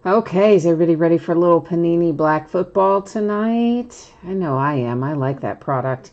Okay, is everybody ready for a little Panini Black Football tonight? I know I am. I like that product.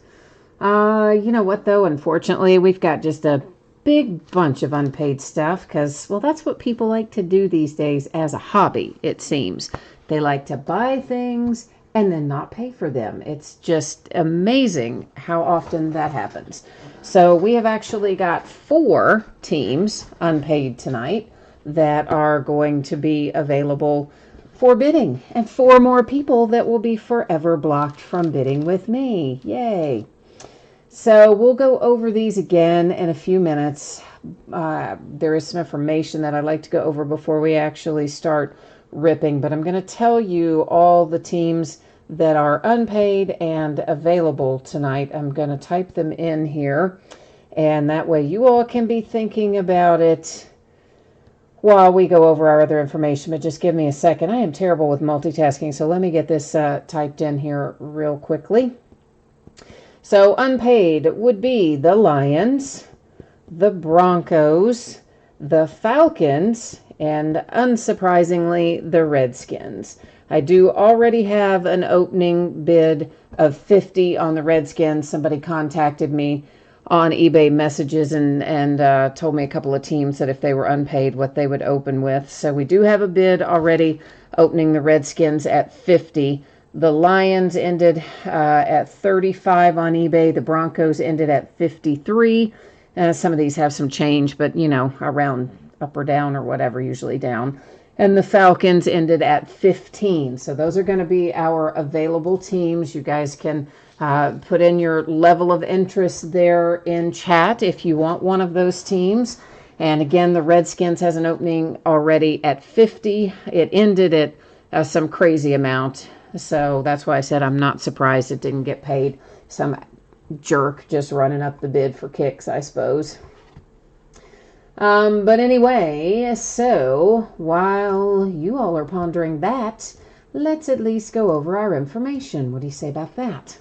You know what though? Unfortunately, we've got just a big bunch of unpaid stuff because, well, that's what people like to do these days as a hobby, it seems. They like to buy things and then not pay for them. It's just amazing how often that happens. So we have actually got 4 teams unpaid tonight that are going to be available for bidding, and 4 more people that will be forever blocked from bidding with me. Yay. So we'll go over these again in a few minutes. There is some information that I'd like to go over before we actually start ripping, but I'm going to tell you all the teams that are unpaid and available tonight. I'm going to type them in here, and that way you all can be thinking about it while we go over our other information. But just give me a second. I am terrible with multitasking, so let me get this typed in here real quickly. So unpaid would be the Lions, the Broncos, the Falcons, and unsurprisingly, the Redskins. I do already have an opening bid of 50 on the Redskins. Somebody contacted me on eBay messages and told me a couple of teams that if they were unpaid, what they would open with. So we do have a bid already opening the Redskins at 50. The Lions ended at 35 on eBay. The Broncos ended at 53. Some of these have some change, but, you know, around up or down or whatever, usually down. And the Falcons ended at 15. So those are going to be our available teams. You guys can put in your level of interest there in chat if you want one of those teams. And again, the Redskins has an opening already at 50. It ended at some crazy amount. So that's why I said I'm not surprised it didn't get paid. Some jerk just running up the bid for kicks, I suppose. But anyway, so while you all are pondering that, let's at least go over our information. What do you say about that?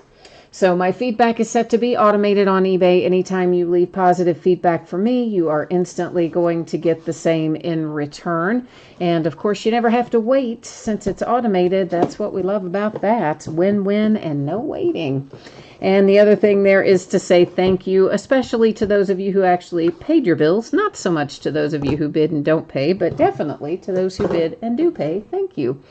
So my feedback is set to be automated on eBay. Anytime you leave positive feedback for me, you are instantly going to get the same in return. And of course, you never have to wait since it's automated. That's what we love about that. Win-win and no waiting. And the other thing there is to say thank you, especially to those of you who actually paid your bills. Not so much to those of you who bid and don't pay, but definitely to those who bid and do pay. Thank you.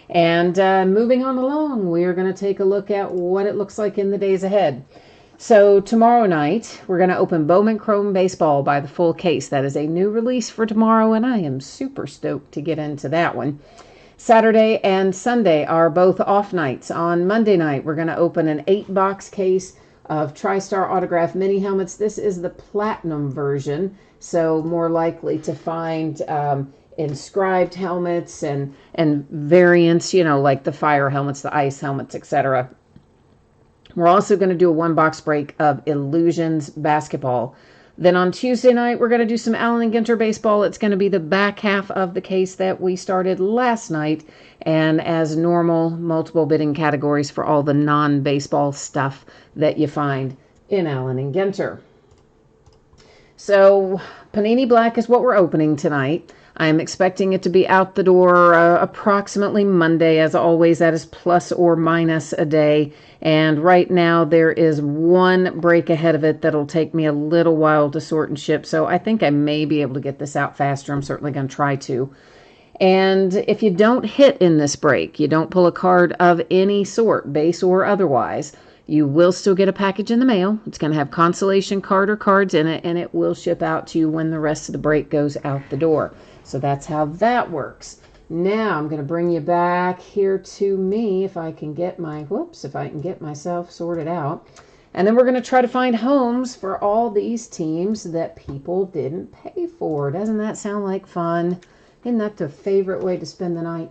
And moving on along, we are going to take a look at what it looks like in the days ahead. So tomorrow night, we're going to open Bowman Chrome Baseball by the full case. That is a new release for tomorrow, and I am super stoked to get into that one. Saturday and Sunday are both off nights. On Monday night, we're going to open an 8-box case of Tristar autograph mini helmets. This is the platinum version, so more likely to find inscribed helmets and variants, you know, like the fire helmets, the ice helmets, etc. We're also going to do a 1-box break of Illusions basketball. Then on Tuesday night, we're going to do some Allen and Ginter baseball. It's going to be the back half of the case that we started last night. And as normal, multiple bidding categories for all the non-baseball stuff that you find in Allen and Ginter. So Panini Black is what we're opening tonight. I'm expecting it to be out the door approximately Monday. As always, that is plus or minus a day. And right now there is 1 break ahead of it that'll take me a little while to sort and ship. So I think I may be able to get this out faster. I'm certainly going to try to. And if you don't hit in this break, you don't pull a card of any sort, base or otherwise, you will still get a package in the mail. It's going to have consolation card or cards in it, and it will ship out to you when the rest of the break goes out the door. So that's how that works. Now I'm going to bring you back here to me if I can get myself sorted out. And then we're going to try to find homes for all these teams that people didn't pay for. Doesn't that sound like fun? Isn't that the favorite way to spend the night?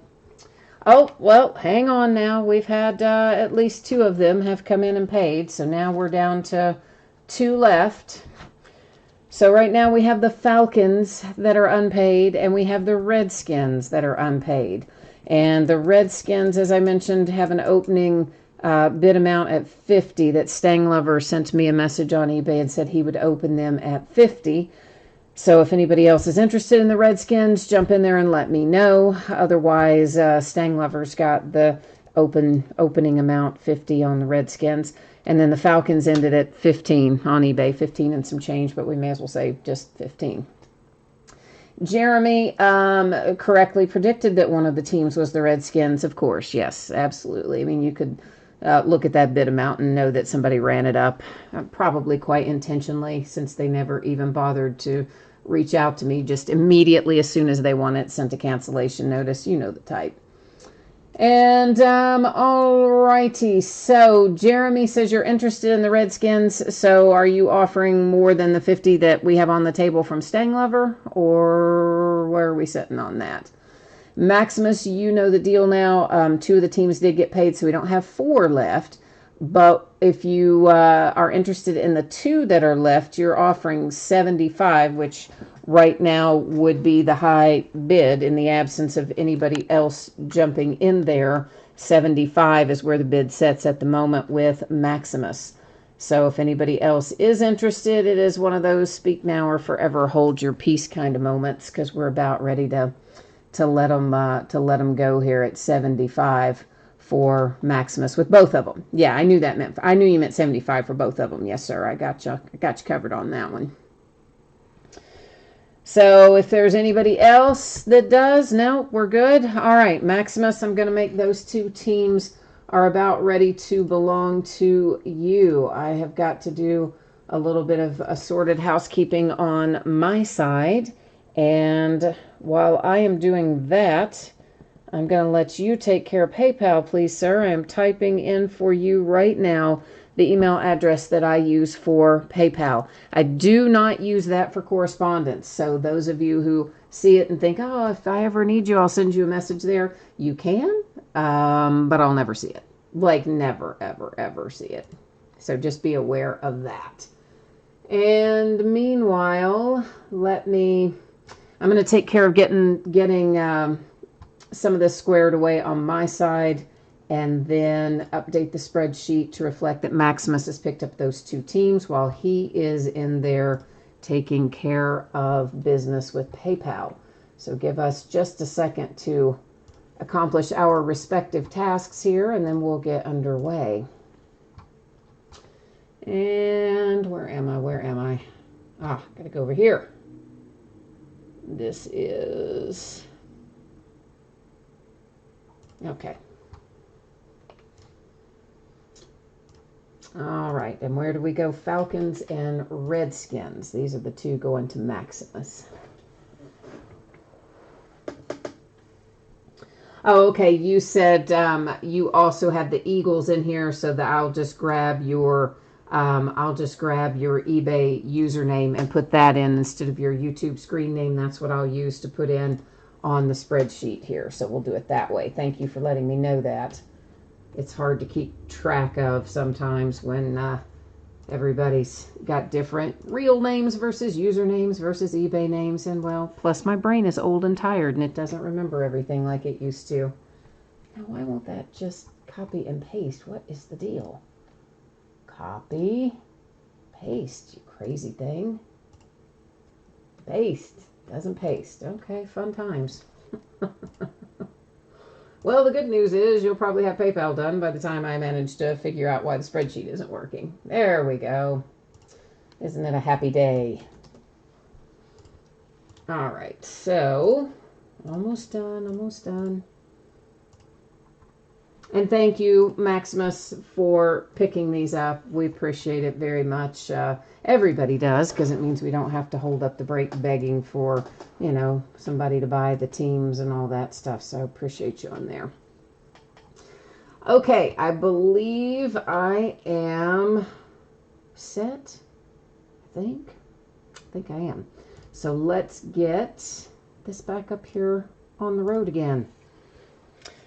Oh, well, hang on now. We've had at least 2 of them have come in and paid. So now we're down to 2 left. So right now we have the Falcons that are unpaid, and we have the Redskins that are unpaid. And the Redskins, as I mentioned, have an opening bid amount at 50 that Stanglover sent me a message on eBay and said he would open them at 50. So if anybody else is interested in the Redskins, jump in there and let me know. Otherwise, Stang Lover's got the opening amount 50 on the Redskins. And then the Falcons ended at 15 on eBay, 15 and some change, but we may as well say just 15. Jeremy correctly predicted that one of the teams was the Redskins, of course. Yes, absolutely. I mean, you could look at that bid amount and know that somebody ran it up, probably quite intentionally, since they never even bothered to reach out to me. Just immediately, as soon as they won it, sent a cancellation notice. You know the type. And alrighty, so Jeremy says you're interested in the Redskins. So are you offering more than the 50 that we have on the table from Stang Lover, or where are we sitting on that? Maximus, you know the deal now. 2 of the teams did get paid, so we don't have 4 left. But if you are interested in the 2 that are left, you're offering 75, which right now would be the high bid in the absence of anybody else jumping in there. 75 is where the bid sets at the moment with Maximus. So if anybody else is interested, it is one of those speak now or forever hold your peace kind of moments, because we're about ready to let them go here at 75 for Maximus with both of them. Yeah, I knew you meant 75 for both of them. Yes, sir. I got you covered on that one. So if there's anybody else that does, no, we're good. All right, Maximus, I'm going to make those 2 teams are about ready to belong to you. I have got to do a little bit of assorted housekeeping on my side. And while I am doing that, I'm going to let you take care of PayPal, please, sir. I am typing in for you right now the email address that I use for PayPal. I do not use that for correspondence. So those of you who see it and think, oh, if I ever need you, I'll send you a message there. You can, but I'll never see it. Like never, ever, ever see it. So just be aware of that. And meanwhile, I'm going to take care of getting some of this squared away on my side, and then update the spreadsheet to reflect that Maximus has picked up those 2 teams while he is in there taking care of business with PayPal. So give us just a second to accomplish our respective tasks here, and then we'll get underway. And where am I? Gotta go over here. This is... Okay. All right, and where do we go? Falcons and Redskins. These are the 2 going to Maximus. Oh, okay. You said you also had the Eagles in here, so that I'll just grab your eBay username and put that in instead of your YouTube screen name. That's what I'll use to put in on the spreadsheet here. So we'll do it that way. Thank you for letting me know that. It's hard to keep track of sometimes when everybody's got different real names versus usernames versus eBay names. And well, plus my brain is old and tired and it doesn't remember everything like it used to. Now, why won't that just copy and paste? What is the deal? Copy, paste, you crazy thing. Paste, doesn't paste. Okay, fun times. Well, the good news is you'll probably have PayPal done by the time I manage to figure out why the spreadsheet isn't working. There we go. Isn't it a happy day? All right, so almost done. And thank you, Maximus, for picking these up. We appreciate it very much. Everybody does, because it means we don't have to hold up the brake begging for, somebody to buy the teams and all that stuff. So I appreciate you on there. Okay, I believe I am set. I think I am. So let's get this back up here on the road again.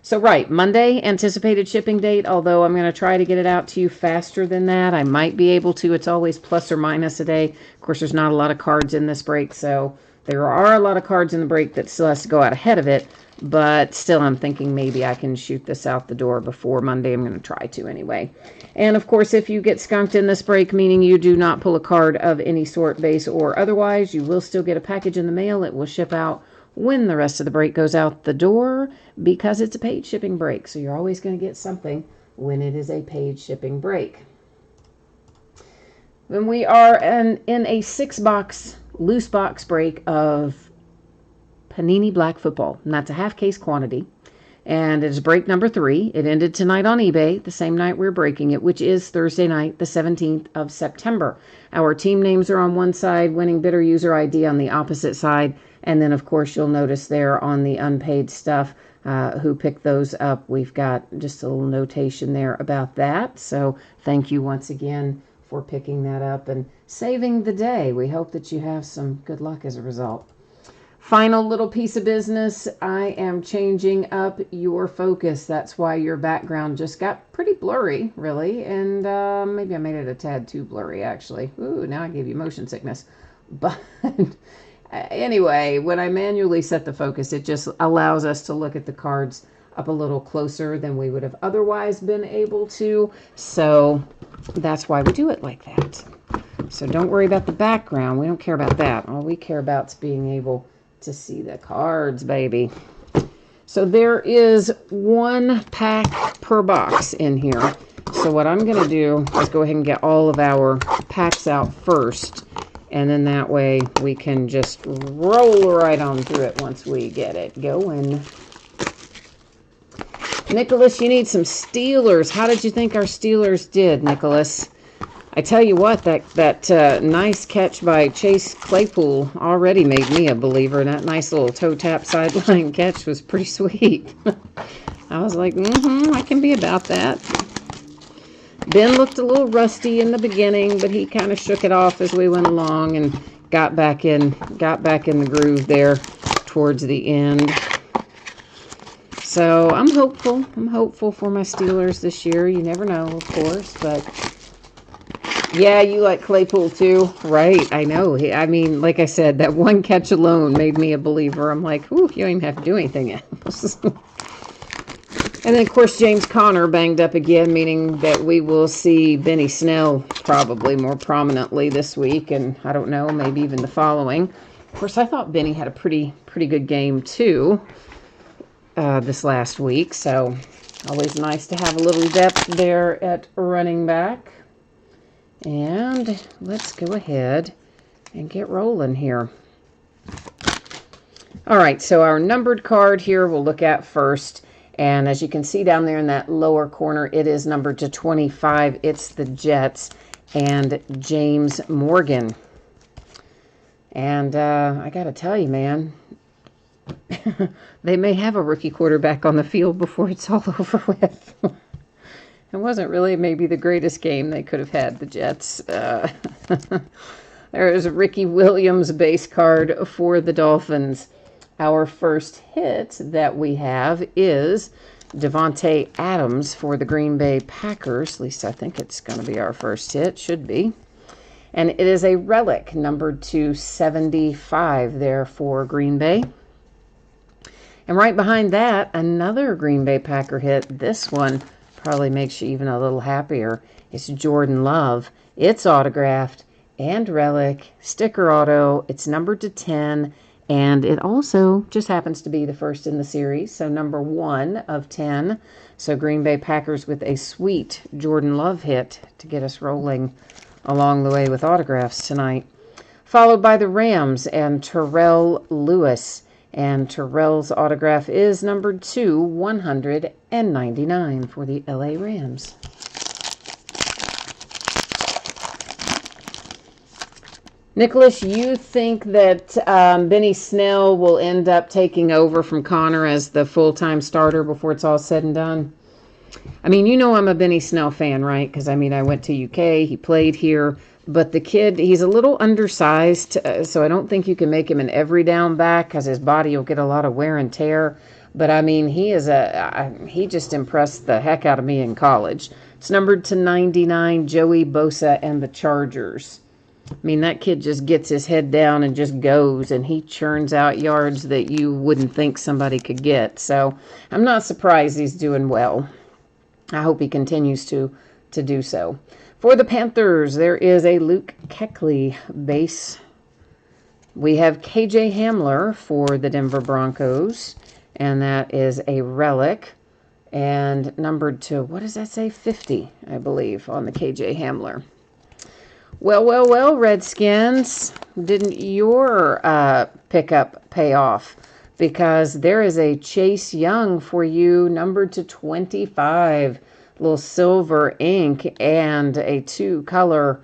So right, Monday, anticipated shipping date, although I'm going to try to get it out to you faster than that. I might be able to. It's always plus or minus a day. Of course, there's not a lot of cards in this break, so There are a lot of cards in the break that still has to go out ahead of it, but still I'm thinking maybe I can shoot this out the door before Monday. I'm going to try to anyway. And of course, if you get skunked in this break, meaning you do not pull a card of any sort, base or otherwise, you will still get a package in the mail. It will ship out when the rest of the break goes out the door because it's a paid shipping break. So you're always going to get something when it is a paid shipping break. Then we are in a 6-box, loose box break of Panini Black Football. And that's a half-case quantity. And it's break number 3. It ended tonight on eBay, the same night we're breaking it, which is Thursday night, the 17th of September. Our team names are on one side, winning bidder user ID on the opposite side. And then, of course, you'll notice there on the unpaid stuff who picked those up. We've got just a little notation there about that. So thank you once again for picking that up and saving the day. We hope that you have some good luck as a result. Final little piece of business. I am changing up your focus. That's why your background just got pretty blurry, really. And maybe I made it a tad too blurry, actually. Ooh, now I gave you motion sickness. But anyway, when I manually set the focus, it just allows us to look at the cards up a little closer than we would have otherwise been able to. So that's why we do it like that. So don't worry about the background. We don't care about that. All we care about is being able to see the cards, baby. So there is 1 pack per box in here. So what I'm going to do is go ahead and get all of our packs out first. And then that way we can just roll right on through it once we get it going. Nicholas, you need some Steelers. How did you think our Steelers did, Nicholas? I tell you what, that nice catch by Chase Claypool already made me a believer. That nice little toe tap sideline catch was pretty sweet. I was like, I can be about that. Ben looked a little rusty in the beginning, but he kind of shook it off as we went along and got back in the groove there towards the end. So I'm hopeful. I'm hopeful for my Steelers this year. You never know, of course, but yeah, you like Claypool too, right? I know. I mean, like I said, that one catch alone made me a believer. I'm like, ooh, you don't even have to do anything else. And then, of course, James Conner banged up again, meaning that we will see Benny Snell probably more prominently this week, and I don't know, maybe even the following. Of course, I thought Benny had a pretty good game too this last week, so always nice to have a little depth there at running back. And let's go ahead and get rolling here. All right, so our numbered card here we'll look at first. And as you can see down there in that lower corner, it is numbered to 25. It's the Jets and James Morgan. And I got to tell you, man, they may have a rookie quarterback on the field before it's all over with. It wasn't really maybe the greatest game they could have had, the Jets. There is a Ricky Williams base card for the Dolphins. Our first hit that we have is Devonta Adams for the Green Bay Packers. At least I think it's going to be our first hit. Should be. And it is a relic numbered to 75 there for Green Bay. And right behind that, another Green Bay Packer hit. This one probably makes you even a little happier. It's Jordan Love. It's autographed and relic. Sticker auto. It's numbered to 10. And it also just happens to be the first in the series, so number 1 of 10. So Green Bay Packers with a sweet Jordan Love hit to get us rolling along the way with autographs tonight. Followed by the Rams and Terrell Lewis. And Terrell's autograph is numbered to 199 for the LA Rams. Nicholas, you think that Benny Snell will end up taking over from Conner as the full-time starter before it's all said and done? I mean, you know I'm a Benny Snell fan, right? Because, I mean, I went to UK, he played here. But the kid, he's a little undersized, so I don't think you can make him an every down back because his body will get a lot of wear and tear. But, I mean, he just impressed the heck out of me in college. It's numbered to 99, Joey Bosa and the Chargers. I mean, that kid just gets his head down and just goes, and he churns out yards that you wouldn't think somebody could get. So I'm not surprised he's doing well. I hope he continues to do so. For the Panthers, there is a Luke Kuechly base. We have KJ Hamler for the Denver Broncos, and that is a relic. And numbered to, what does that say? 50, I believe, on the KJ Hamler. Well, Redskins, didn't your pickup pay off? Because there is a Chase Young for you, numbered to 25. Little silver ink and a 2-color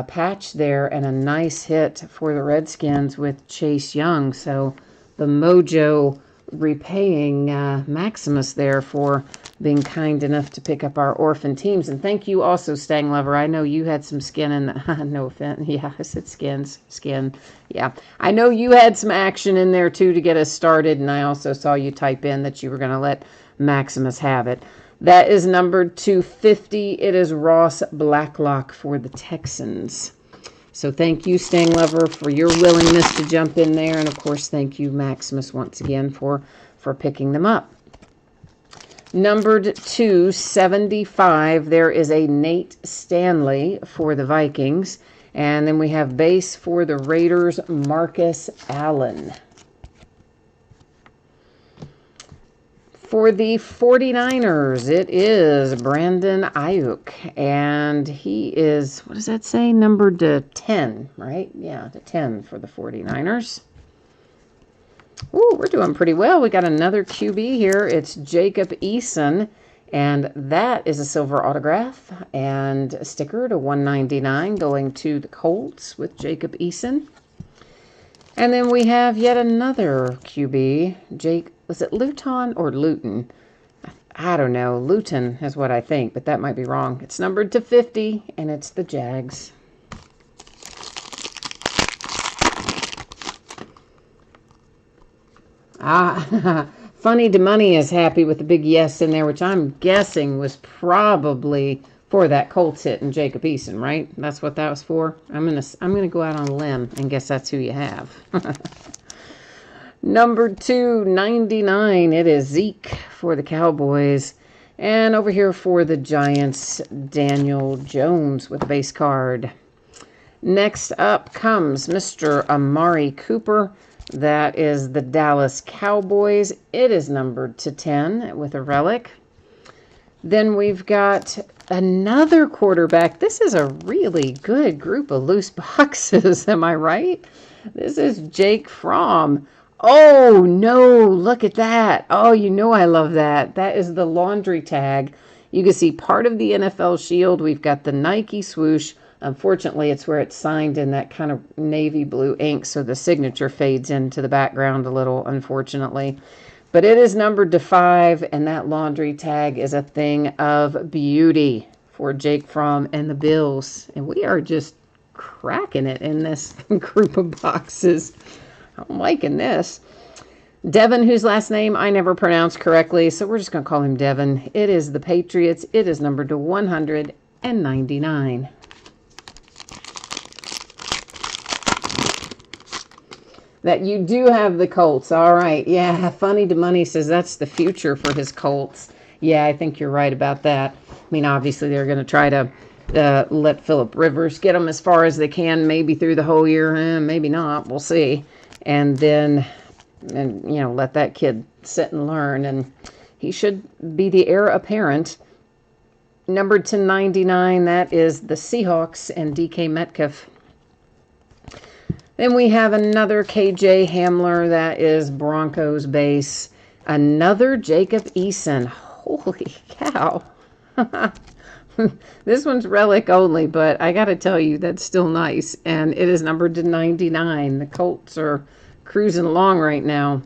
patch there, and a nice hit for the Redskins with Chase Young. So the mojo repaying Maximus there for being kind enough to pick up our orphan teams. And thank you also, Stang Lover. I know you had some skin in the, no offense. Yeah, I said skin. Yeah. I know you had some action in there too to get us started. And I also saw you type in that you were going to let Maximus have it. That is numbered to 50. It is Ross Blacklock for the Texans. So thank you, Stang Lover, for your willingness to jump in there. And, of course, thank you, Maximus, once again for picking them up. Numbered to 75, there is a Nate Stanley for the Vikings. And then we have base for the Raiders, Marcus Allen. For the 49ers, it is Brandon Ayuk, and he is, what does that say, numbered to 10, right? Yeah, to 10 for the 49ers. Ooh, we're doing pretty well. We got another QB here. It's Jacob Eason, and that is a silver autograph and a sticker to 199 going to the Colts with Jacob Eason. And then we have yet another QB, was it Luton or Luton? I don't know. Luton is what I think, but that might be wrong. It's numbered to 50, and it's the Jags. Funny to Money is happy with the big yes in there, which I'm guessing was probably for that Colts hit and Jacob Eason, right? That's what that was for. I'm gonna go out on a limb and guess that's who you have. Number 299, it is Zeke for the Cowboys. And over here for the Giants, Daniel Jones with a base card. Next up comes Mr. Amari Cooper. That is the Dallas Cowboys. It is numbered to 10 with a relic. Then we've got another quarterback. This is a really good group of loose boxes, am I right? This is Jake Fromm. Oh, no, look at that. Oh, you know I love that. That is the laundry tag. You can see part of the NFL shield. We've got the Nike swoosh. Unfortunately, it's where it's signed in that kind of navy blue ink, so the signature fades into the background a little, unfortunately. But it is numbered to 5, and that laundry tag is a thing of beauty for Jake Fromm and the Bills. And we are just cracking it in this group of boxes. I'm liking this. Devin, whose last name I never pronounced correctly, so we're just going to call him Devin. It is the Patriots. It is numbered to 199. That you do have the Colts. All right. Yeah, Funny to Money says that's the future for his Colts. Yeah, I think you're right about that. I mean, obviously, they're going to try to let Phillip Rivers get them as far as they can, maybe through the whole year. Maybe not. We'll see. And then, let that kid sit and learn. And he should be the heir apparent. Numbered to 99, that is the Seahawks and DK Metcalf. Then we have another KJ Hamler. That is Broncos base. Another Jacob Eason. Holy cow. This one's relic only, but I got to tell you, that's still nice. And it is numbered to 99. The Colts are cruising along right now.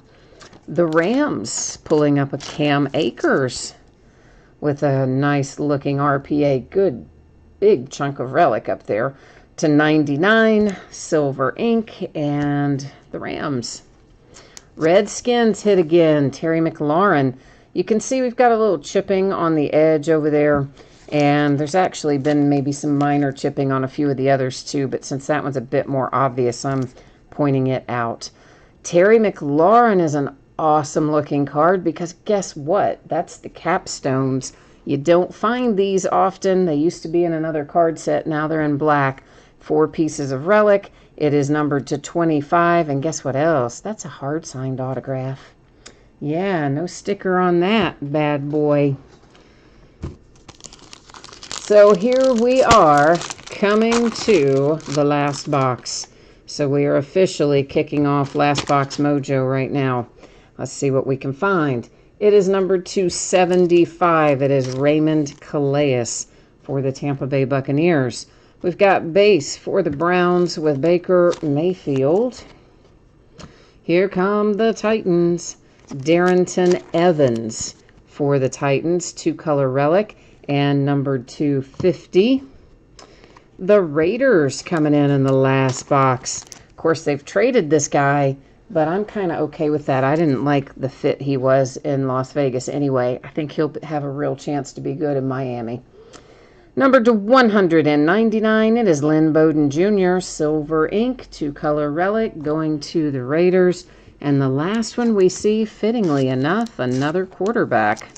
The Rams pulling up a Cam Akers with a nice looking RPA. Good big chunk of relic up there. To 99, silver ink, and the Rams. Redskins hit again. Terry McLaurin. You can see we've got a little chipping on the edge over there. And there's actually been maybe some minor chipping on a few of the others too, but since that one's a bit more obvious, I'm pointing it out. Terry McLaurin is an awesome looking card because guess what? That's the capstones. You don't find these often. They used to be in another card set. Now they're in black. 4 pieces of Relic. It is numbered to 25. And guess what else? That's a hard signed autograph. Yeah, no sticker on that bad boy. So here we are coming to the last box. So we are officially kicking off last box mojo right now. Let's see what we can find. It is numbered to 75. It is Raymond Calais for the Tampa Bay Buccaneers. We've got base for the Browns with Baker Mayfield. Here come the Titans. Darrington Evans for the Titans, 2-color Relic, and numbered to 50. The Raiders coming in the last box. Of course, they've traded this guy, but I'm kind of okay with that. I didn't like the fit he was in Las Vegas anyway. I think he'll have a real chance to be good in Miami. Numbered to 199, it is Lynn Bowden Jr., silver ink, 2-color Relic, going to the Raiders. And the last one we see, fittingly enough, another quarterback.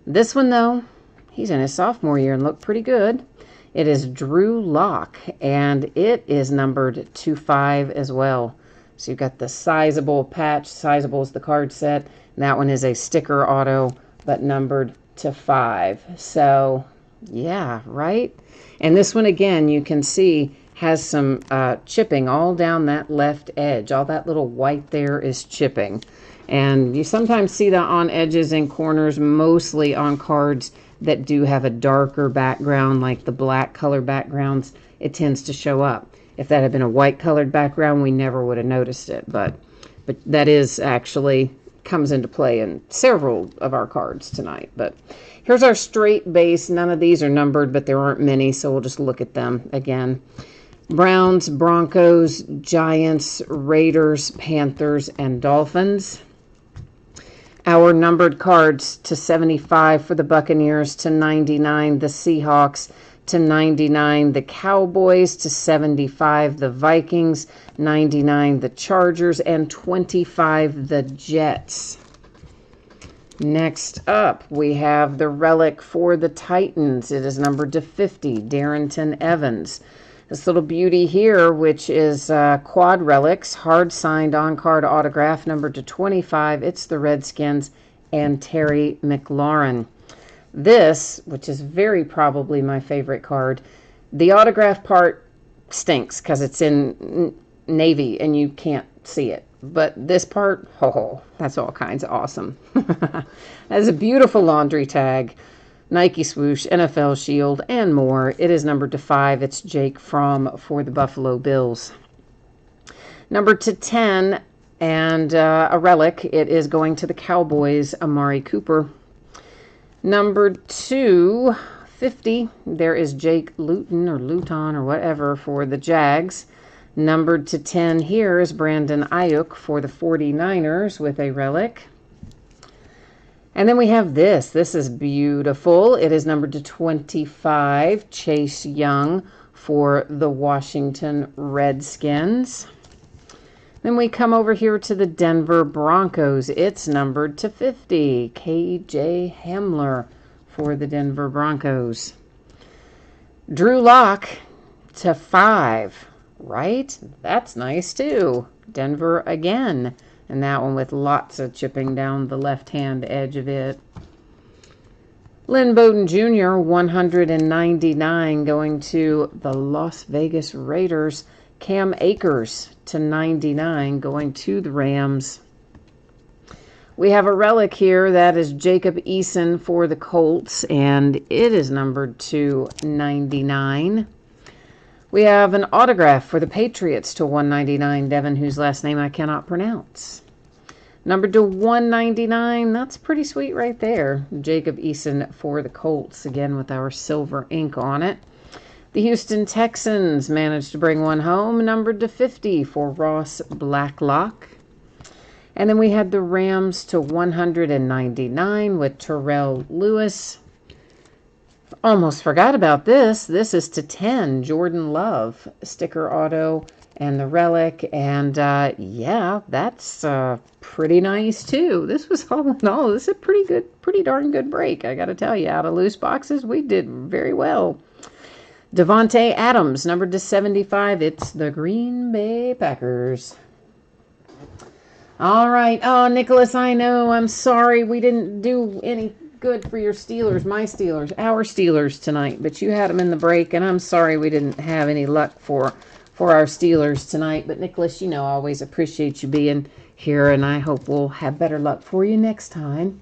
This one, though, he's in his sophomore year and looked pretty good. It is Drew Lock, and it is numbered to 5 as well. So you've got the sizable patch. Sizable is the card set. And that one is a sticker auto, but numbered to 5. So, yeah, right? And this one, again, you can see has some chipping all down that left edge. All that little white there is chipping. And you sometimes see that on edges and corners, mostly on cards that do have a darker background, like the black color backgrounds. It tends to show up. If that had been a white colored background, we never would have noticed it. But that is actually comes into play in several of our cards tonight. But here's our straight base. None of these are numbered, but there aren't many, so we'll just look at them again. Browns, Broncos, Giants, Raiders, Panthers, and Dolphins. Our numbered cards to 75 for the Buccaneers, to 99 the Seahawks, to 99 the Cowboys, to 75 the Vikings, 99 the Chargers, and 25 the Jets. Next up, we have the Relic for the Titans. It is numbered to 50, Darrington Evans. This little beauty here, which is quad relics, hard signed on-card autograph, numbered to 25. It's the Redskins and Terry McLaurin. This, which is very probably my favorite card, the autograph part stinks because it's in navy and you can't see it. But this part, oh, that's all kinds of awesome. That's a beautiful laundry tag. Nike swoosh, NFL shield, and more. It is numbered to 5. It's Jake Fromm for the Buffalo Bills. Numbered to 10, and a relic. It is going to the Cowboys, Amari Cooper. Numbered to 50, there is Jake Luton or whatever for the Jags. Numbered to 10 here is Brandon Ayuk for the 49ers with a relic. And then we have this. This is beautiful. It is numbered to 25, Chase Young for the Washington Redskins. Then we come over here to the Denver Broncos. It's numbered to 50, KJ Hamler for the Denver Broncos. Drew Lock to 5, right? That's nice too. Denver again. And that one with lots of chipping down the left-hand edge of it. Lynn Bowden Jr., 199, going to the Las Vegas Raiders. Cam Akers to 99, going to the Rams. We have a relic here. That is Jacob Eason for the Colts, and it is numbered to 99. We have an autograph for the Patriots to 199, Devin, whose last name I cannot pronounce. Numbered to 199, that's pretty sweet right there. Jacob Eason for the Colts, again with our silver ink on it. The Houston Texans managed to bring one home, numbered to 50 for Ross Blacklock. And then we had the Rams to 199 with Terrell Lewis. Almost forgot about this. This is to 10, Jordan Love, sticker auto, and the Relic. And yeah, that's pretty nice too. This was all in all, this is a pretty darn good break. I got to tell you, out of loose boxes, we did very well. Devonta Adams, numbered to 75. It's the Green Bay Packers. All right. Oh, Nicholas, I know. I'm sorry we didn't do any good for your Steelers, our Steelers tonight. But you had them in the break, and I'm sorry we didn't have any luck for our Steelers tonight. But Nicholas, I always appreciate you being here, and I hope we'll have better luck for you next time.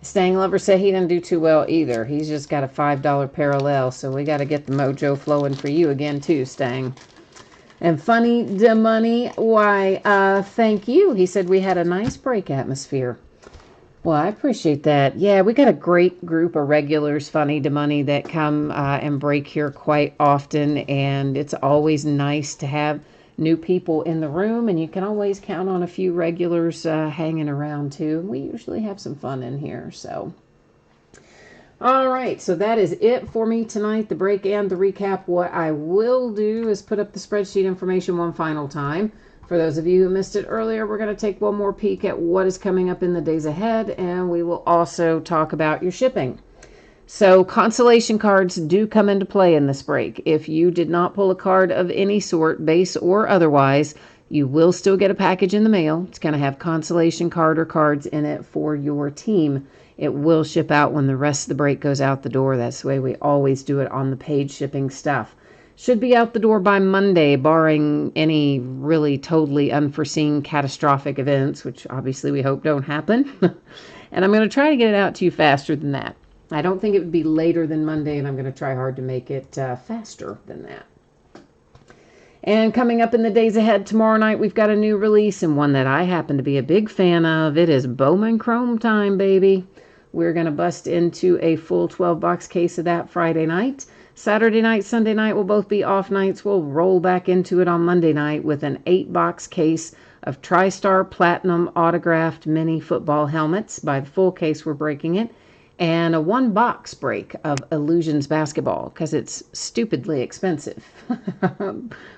Stang Lover said he didn't do too well either. He's just got a $5 parallel, so we got to get the mojo flowing for you again too, Stang. And Funny the Money, why, thank you. He said we had a nice break atmosphere. Well, I appreciate that. Yeah, we got a great group of regulars, Funny the Money, that come and break here quite often. And it's always nice to have new people in the room. And you can always count on a few regulars hanging around, too. We usually have some fun in here, so... All right, so that is it for me tonight, the break and the recap. What I will do is put up the spreadsheet information one final time. For those of you who missed it earlier, we're going to take one more peek at what is coming up in the days ahead, and we will also talk about your shipping. So consolation cards do come into play in this break. If you did not pull a card of any sort, base or otherwise, you will still get a package in the mail. It's going to have consolation card or cards in it for your team. It will ship out when the rest of the break goes out the door. That's the way we always do it on the paid shipping stuff. Should be out the door by Monday, barring any really totally unforeseen catastrophic events, which obviously we hope don't happen. And I'm going to try to get it out to you faster than that. I don't think it would be later than Monday, and I'm going to try hard to make it faster than that. And coming up in the days ahead tomorrow night, we've got a new release, and one that I happen to be a big fan of. It is Bowman Chrome time, baby. We're going to bust into a full 12-box case of that Friday night. Saturday night, Sunday night will both be off nights. We'll roll back into it on Monday night with an 8-box case of Tristar Platinum autographed mini football helmets. By the full case, we're breaking it. And a 1-box break of Illusions basketball because it's stupidly expensive.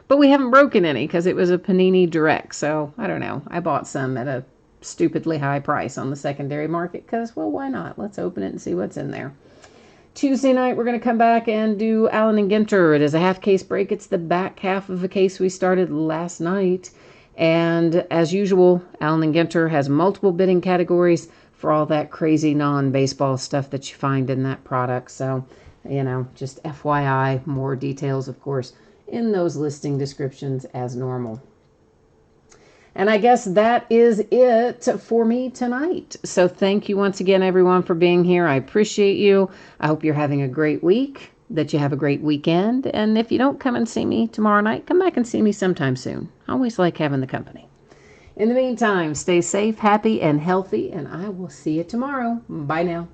But we haven't broken any because it was a Panini Direct. So, I don't know. I bought some at a stupidly high price on the secondary market because, well, why not? Let's open it and see what's in there. Tuesday night, we're going to come back and do Allen and Ginter. It is a half case break. It's the back half of a case we started last night. And as usual, Allen and Ginter has multiple bidding categories for all that crazy non-baseball stuff that you find in that product. So, just FYI, more details, of course, in those listing descriptions as normal. And I guess that is it for me tonight. So thank you once again, everyone, for being here. I appreciate you. I hope you're having a great week, that you have a great weekend. And if you don't come and see me tomorrow night, come back and see me sometime soon. I always like having the company. In the meantime, stay safe, happy, and healthy, and I will see you tomorrow. Bye now.